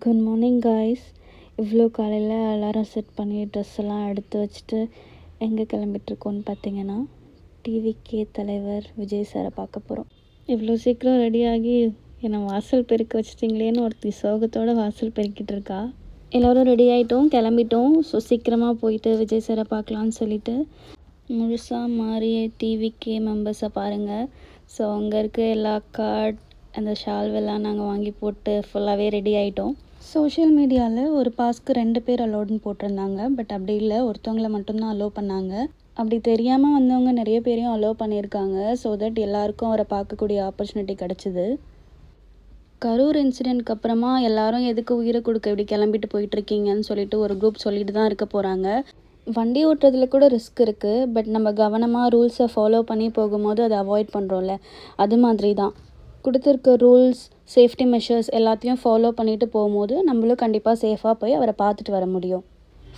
Good morning guys. இவ்வளோ காலையில் alarm set பண்ணி ட்ரெஸ் எல்லாம் எடுத்து வச்சுட்டு எங்கே கிளம்பிட்டுருக்கோன்னு பார்த்தீங்கன்னா, டிவிகே தலைவர் விஜய் சாரை பார்க்க போகிறோம். இவ்வளோ சீக்கிரம் ரெடியாகி என்னை வாசல் பெருக்க வச்சிட்டிங்களேன்னு ஒருத்தி சோகத்தோடு வாசல் பெருக்கிட்டு இருக்கா. எல்லோரும் ரெடி ஆகிட்டோம், கிளம்பிட்டோம். ஸோ சீக்கிரமாக போயிட்டு விஜய் சாரை பார்க்கலான்னு சொல்லிட்டு முழுசாக மாறிய டிவிகே மெம்பர்ஸை பாருங்கள். ஸோ அங்கே இருக்க எல்லா கார்ட் அந்த ஷால்வெல்லாம் நாங்கள் வாங்கி போட்டு ஃபுல்லாகவே ரெடி ஆகிட்டோம். சோஷியல் மீடியாவில் ஒரு பாஸ்க்கு 2 பேர் அலோடுன்னு போட்டிருந்தாங்க. பட் அப்படி இல்லை, ஒருத்தவங்களை மட்டும்தான் அலோவ் பண்ணாங்க. அப்படி தெரியாமல் வந்தவங்க நிறைய பேரையும் அலோவ் பண்ணியிருக்காங்க. ஸோ தட் எல்லாருக்கும் அவரை பார்க்கக்கூடிய ஆப்பர்ச்சுனிட்டி கிடச்சிது. கரூர் இன்சிடெண்ட்க்கு அப்புறமா எல்லாரும் எதுக்கு உயிரை கொடுக்க இப்படி கிளம்பிட்டு போயிட்டுருக்கீங்கன்னு சொல்லிட்டு ஒரு குரூப் சொல்லிட்டு தான் இருக்க போகிறாங்க. வண்டி ஓட்டுறதுல கூட ரிஸ்க் இருக்குது. பட் நம்ம கவனமாக ரூல்ஸை ஃபாலோ பண்ணி போகும்போது அதை அவாய்ட் பண்ணுறோம்ல, அது மாதிரி தான். கொடுத்துருக்க ரூல்ஸ், சேஃப்டி மெஷர்ஸ் எல்லாத்தையும் ஃபாலோ பண்ணிட்டு போகும்போது நம்மளும் கண்டிப்பாக சேஃபாக போய் அவரை பார்த்துட்டு வர முடியும்.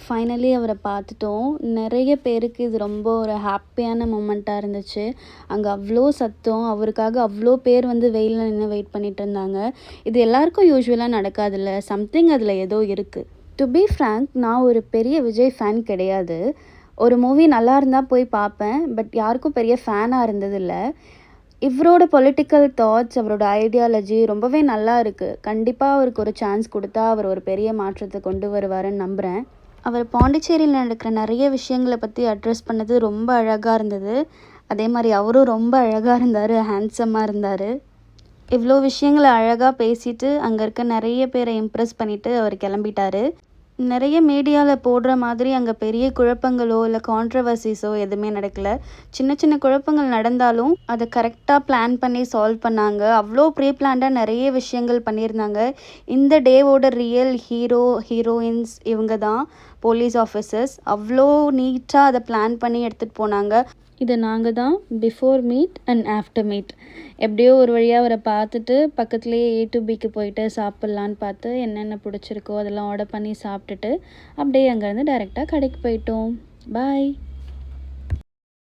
ஃபைனலி அவரை பார்த்துட்டோம். நிறைய பேருக்கு இது ரொம்ப ஒரு ஹாப்பியான மூமெண்ட்டாக இருந்துச்சு. அங்கே அவ்வளோ சத்தம், அவருக்காக அவ்வளோ பேர் வந்து வெயிலில் நின்று வெயிட் பண்ணிட்டு இருந்தாங்க. இது எல்லாருக்கும் யூஸ்வலாக நடக்காதுல்ல, சம்திங் அதில் ஏதோ இருக்குது. டு பி ஃப்ராங்க், நான் ஒரு பெரிய விஜய் ஃபேன் கிடையாது. ஒரு மூவி நல்லா இருந்தால் போய் பார்ப்பேன். பட் யாருக்கும் பெரிய ஃபேனாக இருந்ததில்லை. இவரோட பொலிட்டிக்கல் தாட்ஸ், அவரோட ஐடியாலஜி ரொம்பவே நல்லா இருக்குது. கண்டிப்பாக அவருக்கு ஒரு சான்ஸ் கொடுத்தா அவர் ஒரு பெரிய மாற்றத்தை கொண்டு வருவாருன்னு நம்புகிறேன். அவர் பாண்டிச்சேரியில் நடக்கிற நிறைய விஷயங்களை பற்றி அட்ரஸ் பண்ணது ரொம்ப அழகாக இருந்தது. அதே மாதிரி அவரும் ரொம்ப அழகாக இருந்தார், ஹேண்ட்ஸமாக இருந்தார். இவ்வளோ விஷயங்களை அழகாக பேசிட்டு அங்கே இருக்க நிறைய பேரை இம்ப்ரெஸ் பண்ணிவிட்டு அவர் கிளம்பிட்டார். நிறைய மீடியாவில் போடுற மாதிரி அங்கே பெரிய குழப்பங்களோ இல்லை கான்ட்ரவர்சிஸோ எதுவுமே நடக்கலை. சின்ன சின்ன குழப்பங்கள் நடந்தாலும் அதை கரெக்டாக பிளான் பண்ணி சால்வ் பண்ணாங்க. அவ்வளோ ப்ரீ பிளான்டாக நிறைய விஷயங்கள் பண்ணியிருந்தாங்க. இந்த டேவோட ரியல் ஹீரோயின்ஸ் இவங்க தான், போலீஸ் ஆஃபீஸர்ஸ். அவ்வளோ நீட்டாக அதை பிளான் பண்ணி எடுத்துகிட்டு போனாங்க. இதை நாங்கள் தான் before meet and after meet எப்படியோ ஒரு வழியாக அவரை பார்த்துட்டு பக்கத்துலேயே A to Bக்கு போயிட்டு சாப்பிட்லான்னு பார்த்து என்னென்ன பிடிச்சிருக்கோ அதெல்லாம் ஆர்டர் பண்ணி சாப்பிட்டுட்டு அப்படியே அங்கேருந்து டைரெக்டாக கடைக்கு போயிட்டோம். பாய்.